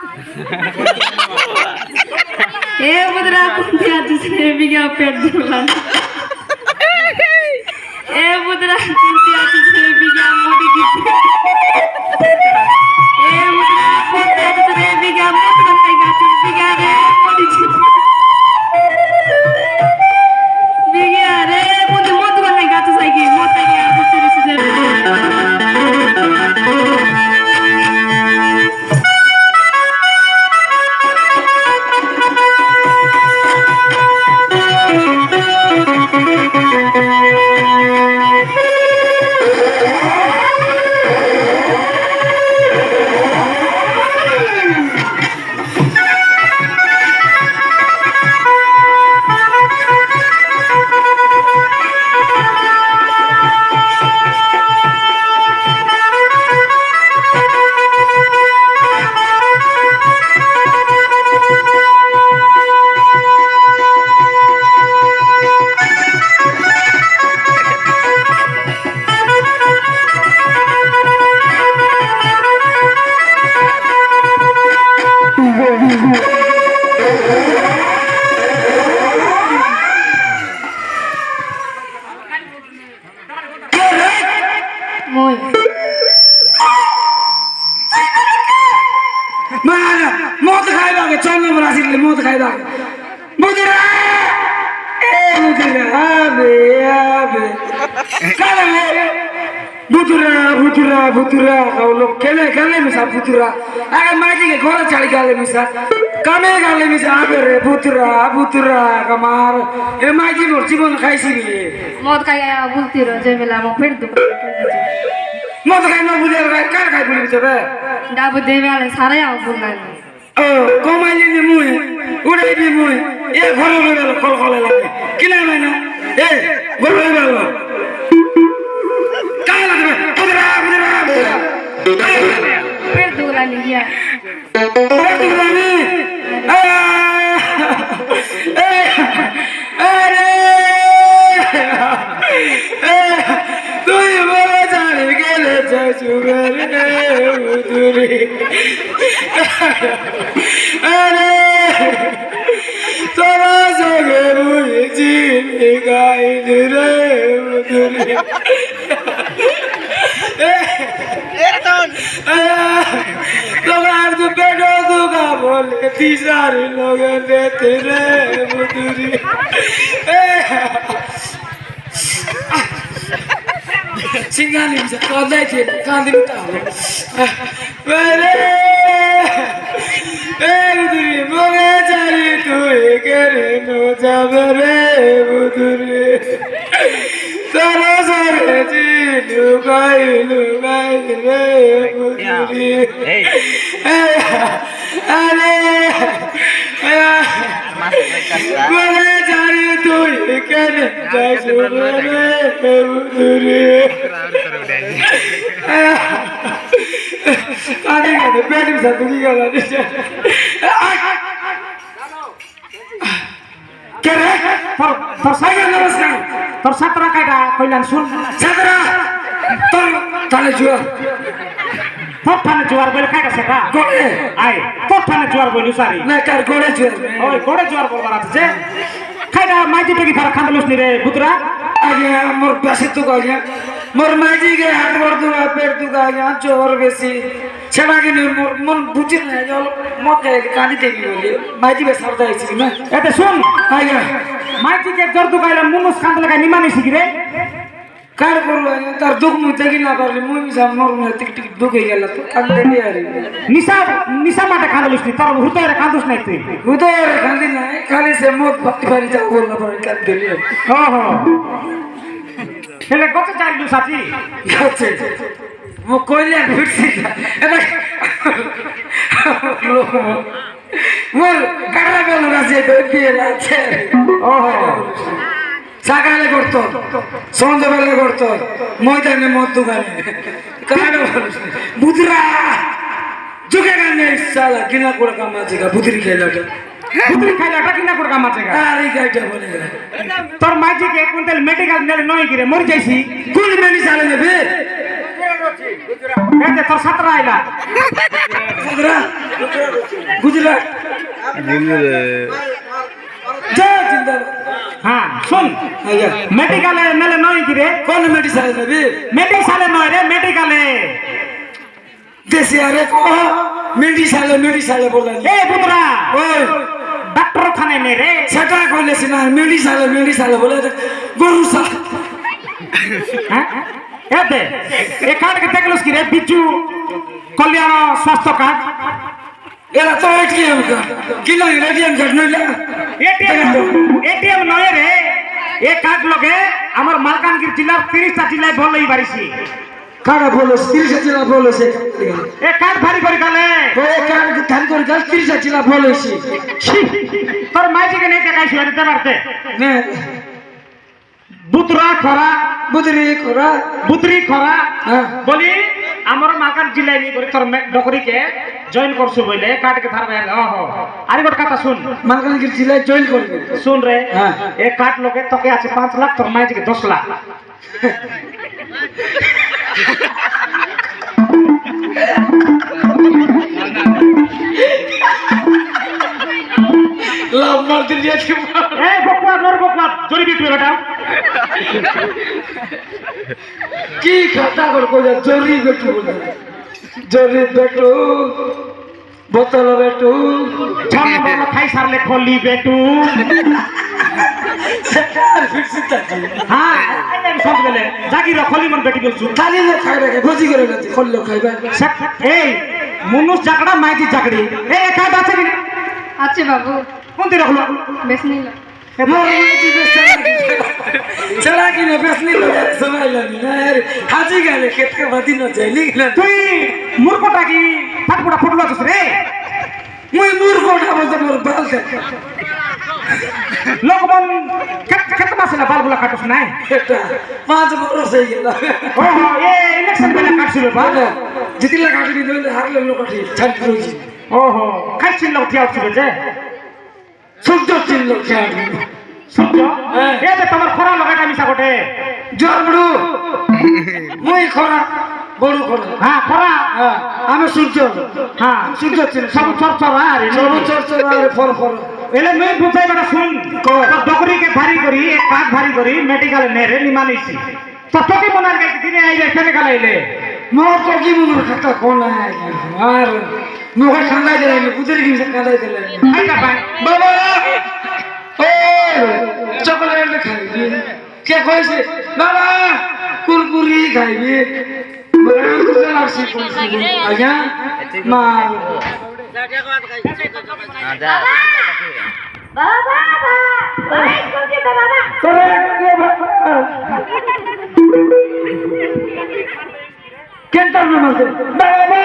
ए बुदरा कुंतिया दूसरे बिगा पेट दुला ए बुदरा कुंतिया दूसरे बिगा मोटी की ए बुदरा कुंतिया दूसरे बिगा मोटी का बिगा रे मोटी की बिगा रे मोटी मोटी का गात साइकी मोटी के दूसरे से भुतुरा लोग खेले खेले मिसा भुतुरा अगर माजी के घर चढ़ गए मिसा कमे गले मिसा आबे रे भुतुरा भुतुरा कमार ए माजी मोर जीवन खाइसी बिले मत खाया बुलती रो जे मेला म फेर दुख मत खाइ न बुझे रे का खाइ बुली बे डाबु देवाले सारे आ बुलना ओ कमाइले नि मुई उडे बि मुई ए घर रे खल खल लागे किना मैना ए घर रे बालो का लागे भुतुरा भुतुरा फिर दूला लिया अरे तू बोले जाने के लिए चुगर बुदुरी अरे तोरा सगे मुझे जीने का रे बुदुरी तुम्हारे तो बेटो दुगा बोले तीसरे लोग देते रे बुदुरी सिंगाली से कांदे थे कांदे उतारो मेरे ए बुदुरी मोगे चारी तू करे नो जाबे रे बुदुरी तारा सारे जी लुगाई रे बुदुरी अरे मोगे चारी तू करे जासु रे बुदुरी काने के पेट में सतुकी गला के रे तो साइया नमस्कार তোর ছাত্রা কাটা কইলাম শুন ছাত্রা তোর তালে জুয়ার তোর থানে জুয়ার বলে কাটা সেটা গোড়ে আই তোর থানে জুয়ার বলি সারি না কার গোড়ে জুয়ার ওই গোড়ে জুয়ার বলবার আছে যে কাটা মাইজি টেকি ফারা খান্দলস নি রে বুতরা আগে মোর পাশে তো কইয়া মোর মাইজি গে হাত বড় দুয়া পেট দুগা গা জোর বেশি ছেড়া কে মোর মন বুঝি না জল মতে কানি দেবি বলি মাইজি বে সরদা আইছি না এতে শুন আইয়া माइती के जर दुखाइला मुनुस कांद लगा निमानी सिगिरे कार करलो तार दुख मु देखि ना परले मु मिसा मोर म टिक टिक दुख हे गेला तो कांद दे यारी निसा निसा माटे कांदलस नि तर हृदय रे कांदस नै तू हृदय रे कांदी ना खाली से मोत भक्ति भरी जा बोलना पर कांद देली हो हो हेले गत चालू साथी गत मु कोइले फिरसी एबे लोक मोर गाड़ा बेल राजे बेल আছে ওহো সকালে করত সন্ধ্যাবেলা করত ময়দানে মদ দোকানে কাটা বুদরা जुगे गाने साला किना कोड़ काम आजेगा बुतरी खेलाटा किना कोड़ काम आजेगा अरे गाइटा बोलेगा तोर माजी के 1 क्विंटल मेडिकल नेले नई गिरे मर जाईसी कुल मेनी साले नेबे गुजरा ए तोर 17 आइला गुजरा জয় জিন্দাবাদ হ্যাঁ শুন আজ্ঞা মেডিকেলে মেলে নয় কি রে কোন মেডিসালে নেবি মেডিসালে নয় রে মেডিকেলে দেশে আরে কো মেডিসালে বললেন এ পুত্রা ওই ডাক্তারখানায় নে রে সেটা কইলেছি না মেডিসালে বলে গরু সা হ্যাঁ এতে এ কার্ডকে দেখলস কি রে বিজু কল্যাণ স্বাস্থ্য কার্ড এরা তো এটিএম কার্ড কিলা এটিএম কার্ড নইলা এটিএম নয় রে এ কার্ড লগে আমার মালকানগিরি জেলার 30টা জেলায় বললেই পারিছি কারা বলো 30 জেলা বলেছে এ কার্ড ভারী করে গেলে ওই কার্ড ধান করে গাছ 30 জেলা বলেছি তোর মাইজিকে নেই দেখাইছি দিতে পারতে না বুতরা খরা বুতরি খরা হ্যাঁ বলি আমার মালকান জেলায় নিয়ে করে তোর ডকরিকে জয়েন করছু বলে কার্ডকে ধারবে আরে গোট কথা শুন মালকানগিরি জেলায় জয়েন করবে শুন রে হ্যাঁ এ কার্ড লোকে তোকে আছে 5 লাখ তোর মাইজিকে 10 লাখ লাভ মারতে দিয়েছি এ বকবা নর বকবা জরি বিটু বেটা কি কথা কইলা জরি বেটু বোতল বেটু ছানা বড় খাই সারলে খলি বেটু হ্যাঁ আমি সব গেলে জাগির খলি মন বেটি বলছু খালি লোক খাই রাখে ভোজি করে গেছে খল্লো খাইবা এই মনুষ জাকড়া মাইজি জাকড়ি এই কাজ আছে কি আছে বাবু কোনটি রাখলো বেশ নিল মোর মাইজি চলা কি না বেসনি সমাইলাম না হাজি গেলে খেতকে বাদি না যাইলি তুই মূর্খটা কি ফাটফুটা ফুটলো আছিস রে মুই মূর্খটা বলতে মোর বাল লোকমান খেতে পারছে না বালগুলা কাটছ নাই এটা 5 বছর হয়ে গেল ও এ ইলেকশন বেলা কাটছিল বাল জিতিলা কাটি দিলে হারলে লোক কাটি ছাড় দিয়েছি ওহো খাইছিল উঠিয়া উঠছিল যে সূর্য চিনল খেয়াল সূর্য এ যে তোমার খরা লাগাটা মিছা কোটে জোর বড় মুই খরা বড় খরা হ্যাঁ খরা হ্যাঁ আমি সূর্য হ্যাঁ সূর্য চিন সব চরচর আর সব চর্চা আর ফর এলে মেয়ে বুঝাই বেটা শুন তোর ডকরিকে ভারী করি এক কাজ ভারী করি মেডিকেল নেরে নিমানিছি তো তোকে মনার গাইতে দিনে আইলে কেনে গালাইলে মোর তো কি মনের কথা কোন আর মুখে ঠান্ডা দিলে বুঝের কি কাঁদাই দিলে আইটা ভাই বাবা ও চকলেট খাইবি কে কইছে বাবা কুরকুরি খাইবি বরাম তো লাগছি আজ্ঞা মা বাবা ওই স্কুল যেতে বাবা তোরে কেনটার নাম আছে বাবা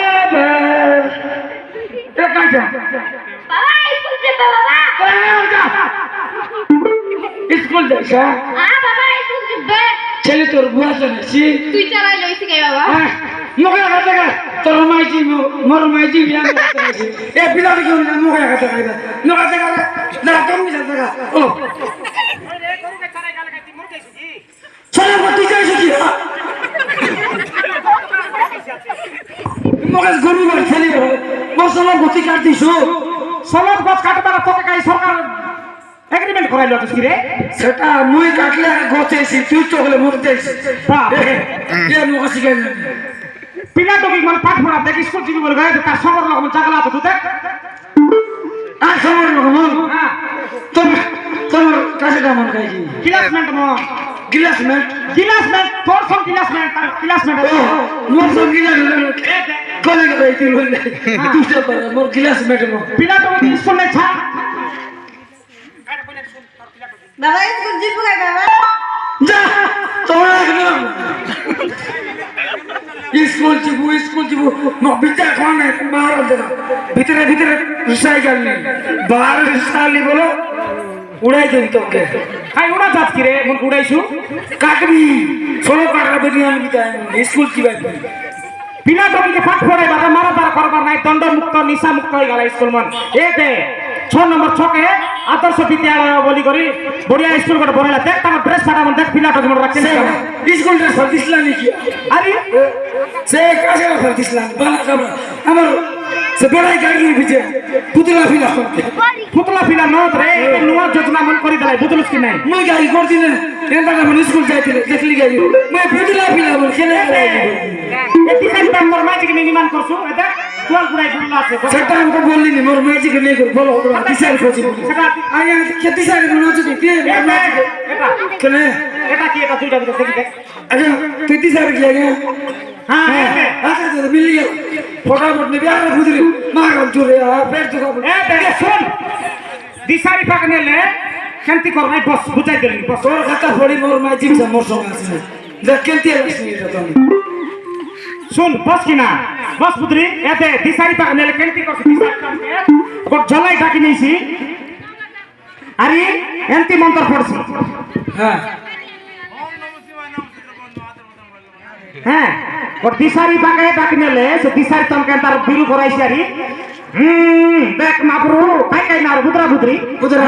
এ কাঁচা বাবা স্কুল যেতে বাবা স্কুল যাইছা বাবা স্কুল যেতে ছেলে তোর বুয়া জানাইছি তুই চালাই লইছি কে বাবা মুখে হাতে তোর মাইজি মোর মাইজি বিয়া জানাইছি এ পিলার কি মুখে হাতে খাইবা মুখে হাতে না তুমি জানা ও ছেলে কত যাইছ কি মুখে গরু মার ছেলে মশলা গতি কাট দিছো সলব গাছ কাটবার তোকে কাই সরকার এগ্রিমেন্ট করাইলো তো রে সেটা মুই কাটলে গছেছি তুই চকলে মরতেছি এ মুখে শিখাই পিলা তো কি মানে পাঠ পড়া দেখ স্কুল জিবি বলে গায় তার সবর রকম জাগলা তো দেখ আর সময় মন তোমার কাছে কেমন খাইছি ক্লাসমেট মো গ্লাসমেন্ট তোর সব ক্লাসমেট মোর সব গ্লাসমেন্ট কলে গেলে তুই বললে দুটো মোর গ্লাসমেন্ট মো পিলা তো স্কুল নাই ছা বাবা স্কুল জিবু কে বাবা যা তোরা একদম স্কুল জিবু বিদ্যা কোন মার ভিতরে রিসাইকেল নেই বাহার রিসাইকেল বলো উড়াই দেন তোকে আই উড়া যাত কি রে মন উড়াইছু কাটবি ষোলো কাটার বেরিয়ে আনবি স্কুল কি বাইবি পিলা তো কি পাঠ পড়াই বাবা মারা তার করবার নাই দণ্ড মুক্ত নিশা মুক্ত হয়ে গেল স্কুল মন এ দে 6 নম্বর ছকে আদর্শ বিদ্যালয় বলি করি বড়িয়া স্কুল করে বড়লা দেখ তোমার ড্রেস ফাটা মন দেখ পিলা তো মন রাখছেন স্কুল ড্রেস দিছলা নাকি আরে সে কাছে দিছলা বালা কামরা আমার সে বেড়াই গাড়ি ভিজে পুতলা ফিলা ফুতলা ফিলা নত রে নুয়া যোজনা মন করি দেলাই বুঝলস কি নাই মুই গাড়ি করছি না এনটা মানে স্কুল যাইছিলে দেখলি গাড়ি মুই পুতলা ফিলা বল খেলে এটি কাজটা মোর মাঝিকে নির্মাণ করছু এটা তোয়াল পুরাই গুল্লা আছে সেটা আমাকে বললি নি মোর ম্যাজিক নেই কর বলো দিশার খোঁজি সেটা আই খেতে সারে না যদি কে এটা কেনে এটা কি এটা দুইটা দেখি দেখ আচ্ছা তুই দিশার কি আগে হ্যাঁ আচ্ছা তো মিল গেল ফটাফট নেবে আর বুঝলি মাগম চলে পেট তো খাবো এ দেখ শুন দিশারি পাক নেলে শান্তি কর নাই বস বুঝাই দিলি বস তোর কথা পড়ি মোর ম্যাজিক সে মোর সঙ্গে আছে দেখ কেনতে লাগছিস এটা তুমি শুন বস কিনা বস পুত্রি এতে দিশারি পাক নেলে কেনতি করছ দিশারি কামকে কোট জলাই ডাকি নিছি আরে এন্তি মন্ত্র পড়ছি হ্যাঁ হ্যাঁ ওর দিশারি পাকে ডাকি নেলে সে দিশারি তমকে তার বিরু করাইছি আরে দেখ মাপরু কাই না বুতরা বুতরি বুঝরা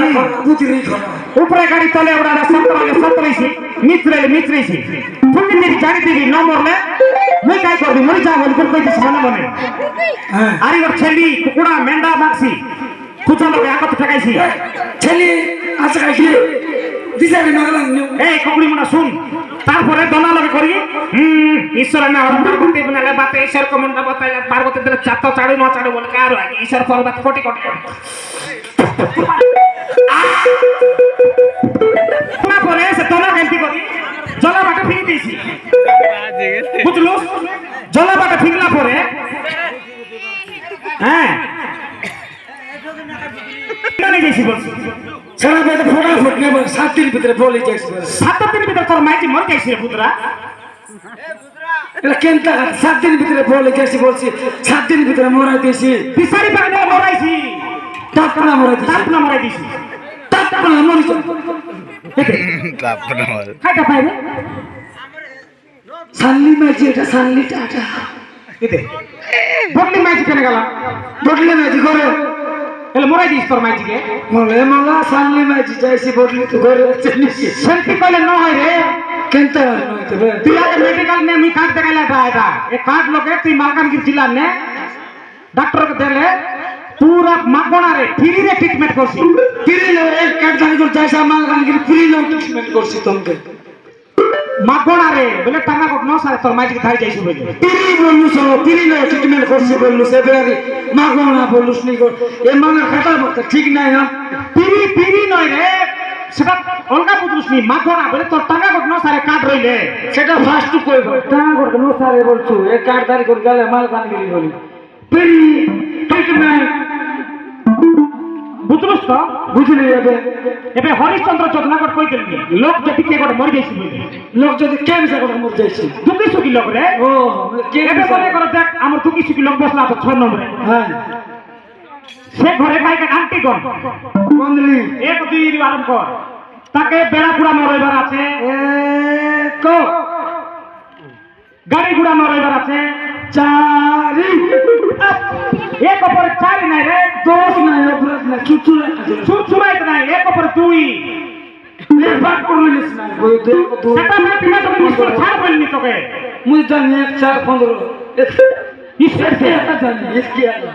বুঝরি খা উপরে গাড়ি তলে ওরা সত্তরাইছি মিত্রেছি ফুলদিন দিদি জানি দিদি ন মরলে মুই কাই করবি মরি যা বলি কোন কইছিস মনে মনে হ্যাঁ আরে ওর ছেলি কুকুড়া মেন্ডা মাগছি খুচা লোকে আগত ঠেকাইছি ছেলে আচ্ছা খাইছি দিশারে মাগলাম এই কুকুড়ি মনা শুন তারপরে দলা লগে করি ঈশ্বরের না হরণ করতে বলে বাতে ঈশ্বর কমন্ডা বতাইলে পার্বতী দিলে চাতো চাড়ু ন চাড়ু বলে কার হয় ঈশ্বর পর্বত কোটি কোটি তারপরে সে দলা গেন্তি করি জলা বাটা ফিরে দিয়েছি বুঝলো জলা বাটা ফিরলা পরে হ্যাঁ জানি গেছি বলছি সারা বেটা ফটাফট নেব 7 দিন ভিতরে বলে যাইছি 7 দিন ভিতরে তোর মাইটি মর যাইছি রে পুত্রা এটা কেনতা 7 দিন ভিতরে বলে যাইছি বলছি 7 দিন ভিতরে মরাই দিয়েছি বিসারি পাগনে মরাইছি তাপনা মরাই দিয়েছি তাপনা মরাই দিছি তাপনা মরি যাও খাইটা পাইবে সানলি মাঝি এটা সানলি টাটা এতে বটলি মাইটি কেন গেল বদলে মাঝি করে এলে মরাই দিস তোর মাইটিকে মলে মালা সানলি মাঝি যাইছি বদলি তো করে চলিছি সেন্টি কইলে ন হয় রে কেনতা নইতে বে তুই আগে মেডিকেল নে আমি কাট দেখাইলা এটা এ কাট লোকে তুই মালকানগির জেলা নে ডাক্তারকে দেলে পুরা মাগনা রে ফ্রি রে ট্রিটমেন্ট করছি ফ্রি লো এক কাট দানি করে যাইছা মালকানগিরি ফ্রি লো ট্রিটমেন্ট করছি তোমাকে মাগনা রে বলে টাকা কত ন সারে তোর মাইটিকে ধাই যাইছি বলে ফ্রি বললু সব ফ্রি লো ট্রিটমেন্ট করছি বললু সে বেরি মাগনা বললুস নি গো এ মানের খাতা মত ঠিক নাই না পিরি নয় রে সেটা অলগা বুঝুস নি মাগনা বলে তোর টাকা কত ন সারে কাট রইলে সেটা ফার্স্ট টু কইব টাকা করে নো সারে বলছু এক কাট দানি করে গেলে মালকানগিরি বলি ফ্রি ট্রিটমেন্ট বুঝলুস তো বুঝলি এবে হরিশ্চন্দ্র যোজনাগর কই দিলি লোক যদি কে করে মরি যাইছি বলি লোক যদি কেমসা করে মর যাইছি দুকি সুকি লোক রে ও কে এবে বলে করে দেখ আমার দুকি সুকি লোক বসলা তো 6 নম্বরে হ্যাঁ সে ঘরে বাইকে আন্টি কোন বন্ধলি এক দুই আরম্ভ কর তাকে বেড়া পুরানো রইবার আছে এ কো গাড়ি ঘোড়ানো রইবার আছে চারি এক উপরে চারি নাই রে দোষ নাই অপরাধ না কিছু সুরসুরাইত নাই এক উপরে দুই নির্বাক করলিস না ওই দুই সেটা না পিনা তুমি নিশ্চয় ছাড় বলনি তোকে মুই জানি 1 4 15 ঈশ্বর কে জানি এসকি আলা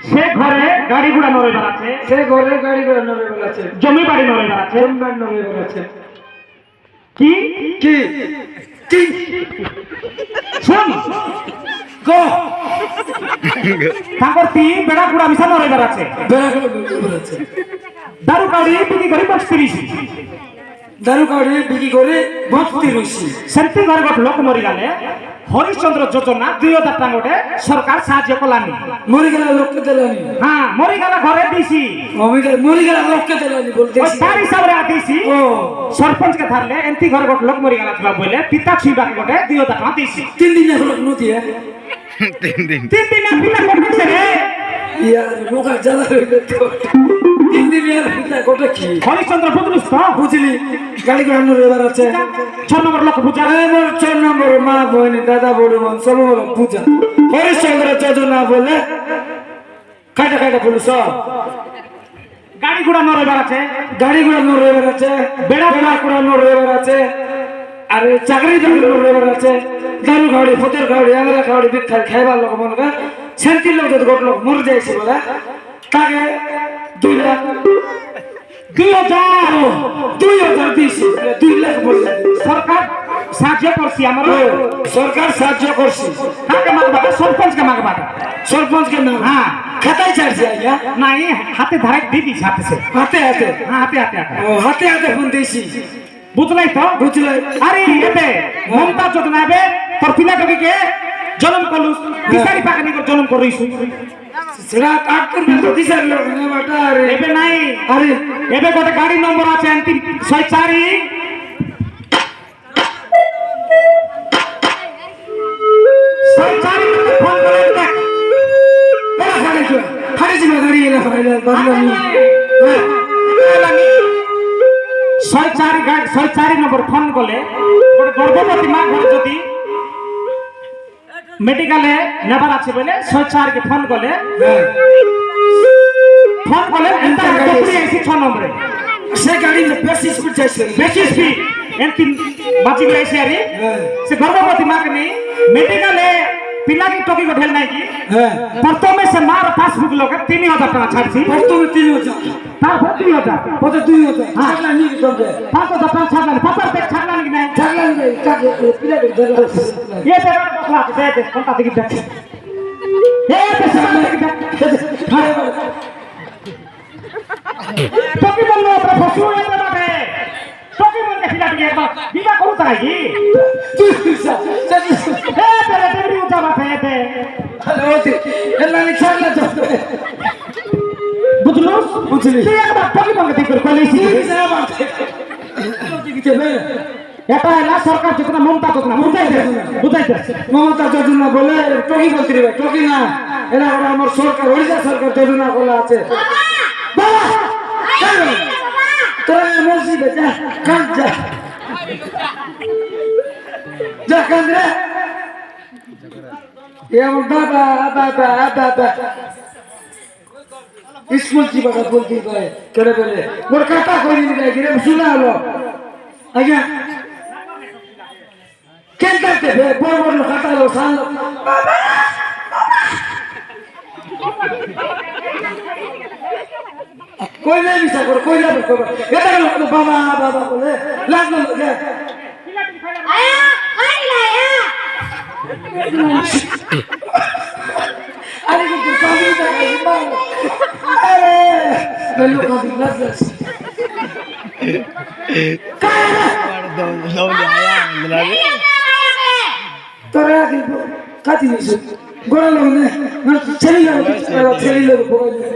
সে ঘরে গাড়ি ঘোড়ানো রইবার আছে সে ঘরে গাড়ি করে নরে বলাছে জমি বাড়ি রইবার আছে জমবান নরে বলাছে কি কি কি শুন গো তারপর তিন বেড়া ঘোড়া মিশানো রইবার আছে বেড়া করে বলাছে দারু কাউরি বিক্রি করে বক্স তিরিশ দারু কাউরি বিক্রি করে 32 রইছি সেন্টি ঘরে গট লোক মরি গেলে হরিশ্চন্দ্র যোজনা 2000 টাকা গোটে সরকার সাহায্য কলানি মরি গেল লোককে দেলানি হ্যাঁ মরি গেলে ঘরে দিছি মরি গেল লোককে দেলানি বলতে ওই তার হিসাবে দিছি ও সরপঞ্চকে ধরলে এমতি ঘরে গট লোক মরি গেল বলে পিতা ছুইবাকে গোটে 2000 টাকা দিছি 3 দিন হলো নদী তিন দিন পিতা করতেছে রে ইয়ার মুখা জ্বালা হইলে তো 3 দিন ইয়ার পিতা কোটা কি হরিশ্চন্দ্র বুঝলিস তো বুঝলি গাড়ি করে নরে এবার আছে 6 নম্বর লোক বুঝা আমার 4 নম্বর মা বোন দাদা বড় মন সব হলো পূজা হরিশ্চন্দ্র যোজনা বলে কাটা কাটা বলছ গাড়ি ঘোড়া নড়াইবার আছে গাড়ি ঘোড়া নরে এবার আছে বেড়া বেড়া করে নরে এবার আছে আরে চাকরি চাকরি নরে এবার আছে দারু খাওয়াড়ি ফতের খাওয়াড়ি আংরা খাওয়াড়ি বিখ্যাত খাইবার লোক মনে সেন্টির লোক যদি ঘটলো মরে যাইছে বলে তাকে 2 লাখ 2000 দিয়েছে 2 লাখ বলছে সরকার সাহায্য করছি আমার সরকার সাহায্য করছে কাকে মাগবা সরপঞ্চকে মাগবা সরপঞ্চকে না হ্যাঁ খাতায় ছাড়ছে আইয়া নাই হাতে ধারে দিয়ে দিছি হাতে সে হাতে হাতে হ্যাঁ হাতে হাতে হাতে ও হাতে হাতে ফোন দিয়েছি বুঝলাই তো বুঝলে আরে এতে মমতা যদি নাবে তোর পিলাটকে জন্ম করলুস তিসারি পাকানি করে জন্ম করিস সেটা কাট করবে তো দিশার লোক না বাটা আরে এবে নাই আরে এবে গোটে গাড়ি নম্বর আছে অন্তিম 64 ফোন করে দেখ বড় খাড়ি ছিল গাড়ি এলা ফাইলা বাদলামি 64 নম্বর ফোন করলে গোটে গর্ভবতী মা ঘরে যদি মেডিকেলে নেবার আছে বলে 64 কে ফোন করলে এটা কপড়ি আছে 6 নম্বরে সে গাড়ি বেশি স্পিড যাচ্ছে বেশি স্পিড এন্তিম বাঁচি গেছে আরে সে গর্ভবতী মাকে নেই মেডিকেলে পিলাকে টকি को ढेल नहीं की হ্যাঁ प्रथमे से मार पासबुक लोग 3000 টাকা ছাড়ছি প্রথমে 3000 তারপর 2000 পরে 2000 ছাড়লা নি করবে 5000 টাকা ছাড়লাম 50 টাকা ছাড়লাম কি নাই ছাড়লা নি কাকে পিলাকে ধরে ये पे बकला दे कोनটা থেকে দেখ ए पे सामने থেকে দেখ টকি বললো আমরা ফসু এতে বাটে টকি বলতে পিলাকে একবার বিবাহ করু তাই কি ए पे টেবরি উঠা বাটে এতে হ্যালো ওতে এলা নি ছাড়লা তো বুঝলুস বুঝলি তুই একবার টকি বলতে ঠিক করে কইলিস এটা এলা সরকার যেটা মমতা যোজনা বুঝাইতে মমতা যোজনা বলে টকি বলতে রে টকি না এরা আমার সরকার ওড়িশা সরকার যোজনা বলা আছে বাবা তোরা মসজিদে যা কান যা যা কান রে এ আমার বাবা বাবা বাবা স্কুল কি বাবা বলতে পারে কেন বলে মোর কাটা করে দিবি গিরে শুনা হলো আজ্ঞা কেন করতে বড় বড় লোক কাটা হলো সাল বাবা কইলে মিছা করে কইলে করবে এটা গেল বাবা বাবা বলে লাগলো যে আয়া আইলা আয়া আরে কিন্তু কাবি তা আরে বললো কাবি লাগছে তোরা কিন্তু কাটি নিছে গোড়া লগে মানে ছেলে লোক বলে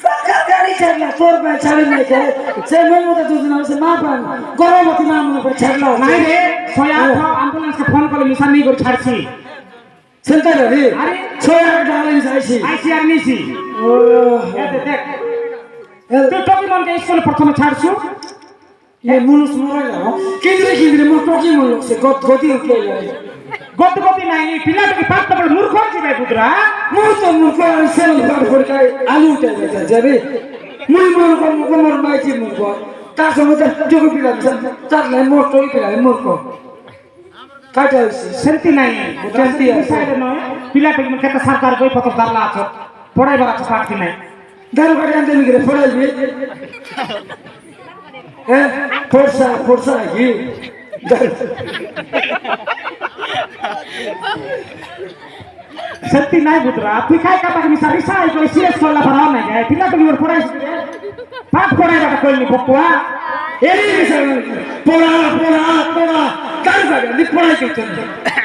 সরকার গাড়ি ছাড়লা তোর পে ছাড়ি নাই কে সে মমতা যোজনা সে মা পান গর্ভবতী মা মনে করে ছাড়লা নাই রে 108 অ্যাম্বুলেন্স কে ফোন করে মিশন নেই করে ছাড়ছি সেন্টার রে আরে 6 ডালে যাইছি আইসি আর নিছি ও এতে দেখ তুই টকি মনকে স্কুলে প্রথমে ছাড়ছু এ মুনুস মরে না কিন্দ্রে মো টকি মন লাগছে গতি উঠে যায় গতি নাই পিলাটাকে পাঁচ টাকা মূর্খ হয়েছে ভাই পুত্রা মো তো মুখ সেল বার করে খাই আলু উঠে যায় যাবে মুই মন কোমর মাইছি মুখ তার সঙ্গে যোগ পিলা তার লাই মোর টকি পিলা মূর্খ কাটা হইছে সেন্তি নাই সেন্তি আছে। সাইডে নয় পিলাটাকে খেতে সরকার কই পত্র দাঁড়লা আছে পড়াইবার আছে পার্টি নাই দারু কাটি আনতে নিয়ে ফড়াইবি হ্যাঁ ফোরসা কি সেন্তি নাই পুত্রা তুই খাই কাটাকে মিশা রিসাই করে সিরিয়াস করলা পড়াও নাই গায় পিলাটাকে ওর পড়াইছিস পাঠ পড়াইবাটা কইলি বকুয়া এই বিষয় পড়া দারু কাটি নি পড়াই করতে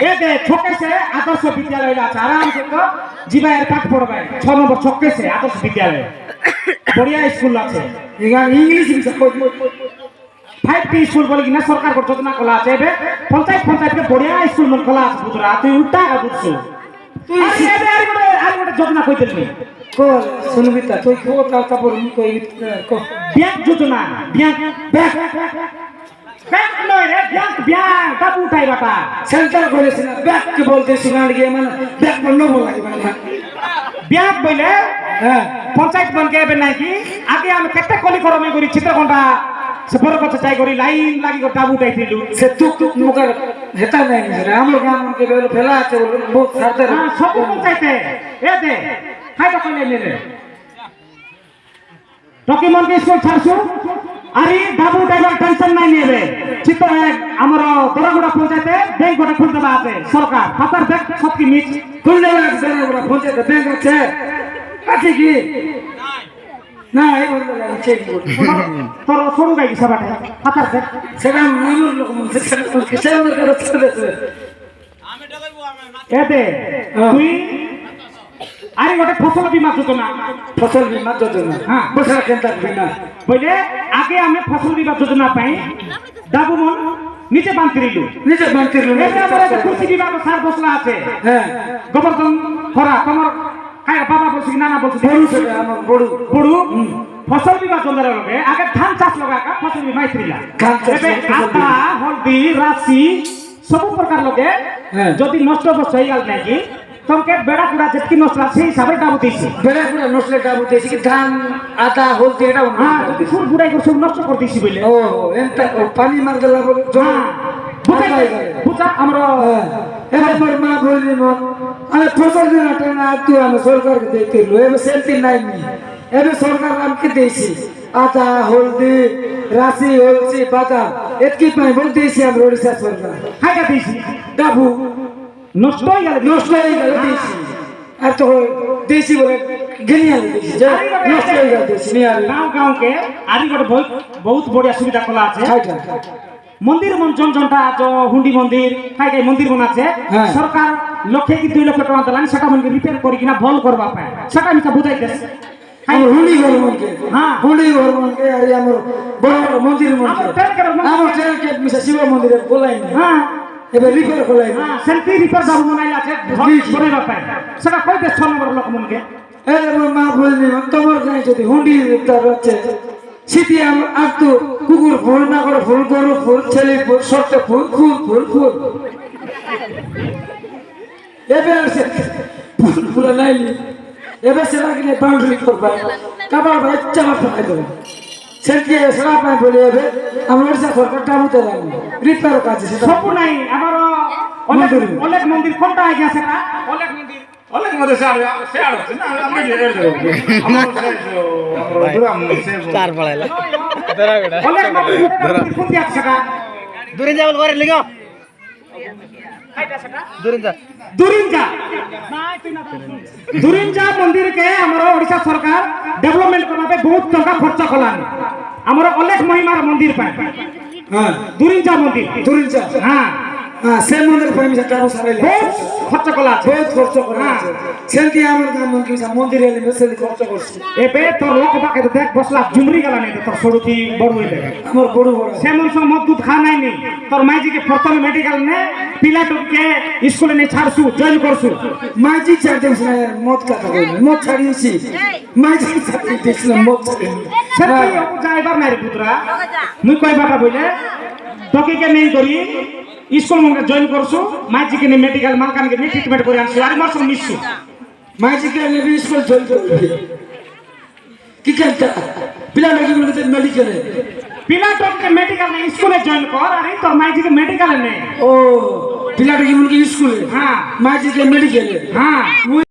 এ দে ছকেছে আদর্শ বিদ্যালয় আছে আরাম से তো জিবায়ের পাঠ পড়বে 6 নম্বর ছকেছে আদর্শ বিদ্যালয় বড়িয়া স্কুল আছে ইংলিশ বিষয় 5টি স্কুল বলে কিনা সরকার যোজনা খোলা আছে এবে পঞ্চায়েত কে বড়িয়া স্কুল মন খোলা আছে পুত্রা তুই উল্টা বুঝছো তুই এবে আর গোটে যোজনা কইতে নি কো শুনবিতা তুই কো কাপড় নি কই কো ব্যাংক যোজনা ব্যাংক নয় রে ব্যাংক কাপু উঠাই বাটা সেন্টার করেছে না ব্যাক কে বলতে শুনাল গিয়ে মানে ব্যাক বন্ধ বলা মানে ব্যাংক বইলে হ্যাঁ পঞ্চায়েত বনকে এবে নাই কি আগে আমি কেতে কলি করমে করি চিত্রকোণটা সে বড় কথা চাই করি লাইন লাগি করে ডাবু উঠাইছিল সে তুক মুখের হেতা নাই মিছে আমার গ্রামকে বেলো ফেলা আছে বহুত সারতে হ্যাঁ সব পঞ্চায়েতে এ দে খাইটা কইলে নিলে ডকুমেন্ট স্কুল ছাড়ছু আরে ডাবু ড্রাইভার টেনশন নাই নেবে চিত্র এক আমার দরাগুড়া পঞ্চায়েতে ব্যাংক গোটা খুলতে আছে সরকার খাতার ব্যাংক সব কি মিছ খুললে লাগছে না ওরা পঞ্চায়েত ব্যাংক আছে আছে কি না এই বলতে লাগে চেক করতে তোর সরু গাই সবাতে খাতার ব্যাংক সেটা আমার লোক সেটা আমার কাছে চলেছে এতে তুই আরে গোটা ফসল বীমা যোজনা ফসল বীমা যোজনা হ্যাঁ বসা কেনটা বিনা বলে আগে আমি ফসল বীমা যোজনা পাই ডাবু মন নিচে বান্তিরিলু নিজে বান্তির লোক এটা আমার একটা কৃষি বিভাগ স্যার বসলা আছে হ্যাঁ গোবর্ধন খরা তোমার কায়া বাবা বলছি কি নানা বলছি বড়ু সেটা আমার বড়ু বড়ু ফসল বীমা যোজনার লগে আগে ধান চাষ লগাকা ফসল বীমা ইত্রিলা ধান চাষ এবে আটা হলদি রাশি সব প্রকার লগে হ্যাঁ। যদি নষ্ট বস্তু হয়ে গেল নাকি তোমাকে বেড়া কুড়া যেটকি নষ্ট আছে সেই হিসাবে ডাবু দিয়েছে বেড়া পুরা নসলে ডাবু দিয়েছি কি ধান আদা হলদি এটা হ্যাঁ ফুল বুড়াই করে সব নষ্ট করে দিয়েছি বলে ও এনটা পানি মার গেলা বলে জল হ্যাঁ বুঝা আমরা এবার মোর মা বলি মন আমি ফসল দিনাটা না তুই আমি সরকারকে দিতেলো এবার সেলতি নাই নি এবার সরকার আমাকে দিয়েছি আদা হলদি রাশি হলদি বাদাম এতকি পাই বল দিয়েছি আমরা ওড়িশা সরকার খাইটা দিয়েছি ডাবু নষ্ট হয়ে গেল নষ্ট হয়ে গেল দিয়েছি আর তো দিয়েছি বলে গেলিয়ে দিয়েছি যে নষ্ট হয়ে গেল দিয়েছি নিয়ে আমি গাঁও গাঁওকে আরি গোটে বহুত বড়িয়া সুবিধা খোলা আছে খাইটা মন্দির মন জনজনটা হুন্ডি মন্দির খাই খাই মন্দির মন আছে হ্যাঁ। সরকার লক্ষে কি 2 লক্ষ টাকা দেলানি সেটা মনকে রিপেয়ার করি কিনা ভল করবা পায় সেটা আমি বুঝাইতেছি আমার হুন্ডি ঘর মনকে হ্যাঁ। হুন্ডি ঘর মনকে আর আমার বড় বড় মন্দির মনকে আমার ট্রেনকের মন- আমার ট্রেনকে মিশা শিব মন্দিরে বলাই না হ্যাঁ এবার রিপেয়ার খোলাই না হ্যাঁ সেলফি রিপেয়ার যাবো মনাইল আছে করাইবা পায় সেটা কইতে 6 নম্বর লোক মনকে এর মা বললি তোমার গায়ে যদি হুন্ডি তার হচ্ছে শীতে আর তো কুকুর ফুল না করে ফুল গরু ফুল ছেলে ফুল শর্ট ফুল ফুল ফুল ফুল এবার সে ফুল ফুল নাই এবার সেটা কিনে বাউন্ডারি করবা কাবার ভাই চামা ফাঁকাই দেবে সেটি সেটা পাই বলে এবার আমার ওড়িশা সরকারটা আমতে লাগে রিপেয়ার কাজ সেটা সব নাই আমার অনেক অনেক মন্দির কোনটা আগে আছে না অনেক মন্দির অনেক মধ্যে শেয়ার হচ্ছে না আমি আমার চার পড়াইলা অনেক মন্দির কোনটি আছে না দূরে যাবল করে লিগো দূরে যা দুরিঞ্জা দুরিঞ্জা মন্দিরকে আমার ওড়িশা সরকার ডেভেলপমেন্ট করতে বহুত টাকা খরচ কলান আমার অনেক মহিমার মন্দির পায় হ্যাঁ দুরিঞ্জা মন্দির দুরিঞ্চা হ্যাঁ হ্যাঁ সে মন্দির পাই মিশা টাকা সারাইলে বহুত খরচ কলা আছে বহুত খরচ করা আছে সেটি আমার গান মন্দির মন্দিরে এলে সেটি খরচ করছে এবে তোর লোক বাকে দেখ বসলা জুমরি গেলা নেই তোর সড়ুকি বড় হইলে আমার বড় বড় সেমন সব মদ দুধ খা নাই নি তোর মাইজিকে প্রথমে মেডিকেল নে পিলাটুকে স্কুলে নে ছাড়ছু জয়েন করছু মাঝি ছাড় দিস না মদ কথা বলবে মদ ছাড়িয়েছি মাঝি ছাড় দিস না মদ ছাড়িয়ে সেটাই যাইবার নাই রে পুত্রা মুই কই বাবা বইলে তোকে কে নেই করি স্কুল মঙ্গে জয়েন করছু মাইজিকে নে মেডিকেল মালকানকে নে ট্রিটমেন্ট করে আনছু আর মাস মিসছু মাঝি কে নেবে স্কুল জয়েন করবে কি কেনটা পিলা নাকি বলতে মেডিকেলে পিলাটুকে মেডিকেল নে স্কুলে জয়েন কর আর এই তোর মাইজিকে মেডিকেলে নে ও পিলাটা কি বলকে স্কুলে হ্যাঁ মাঝি কে মেডিকেলে হ্যাঁ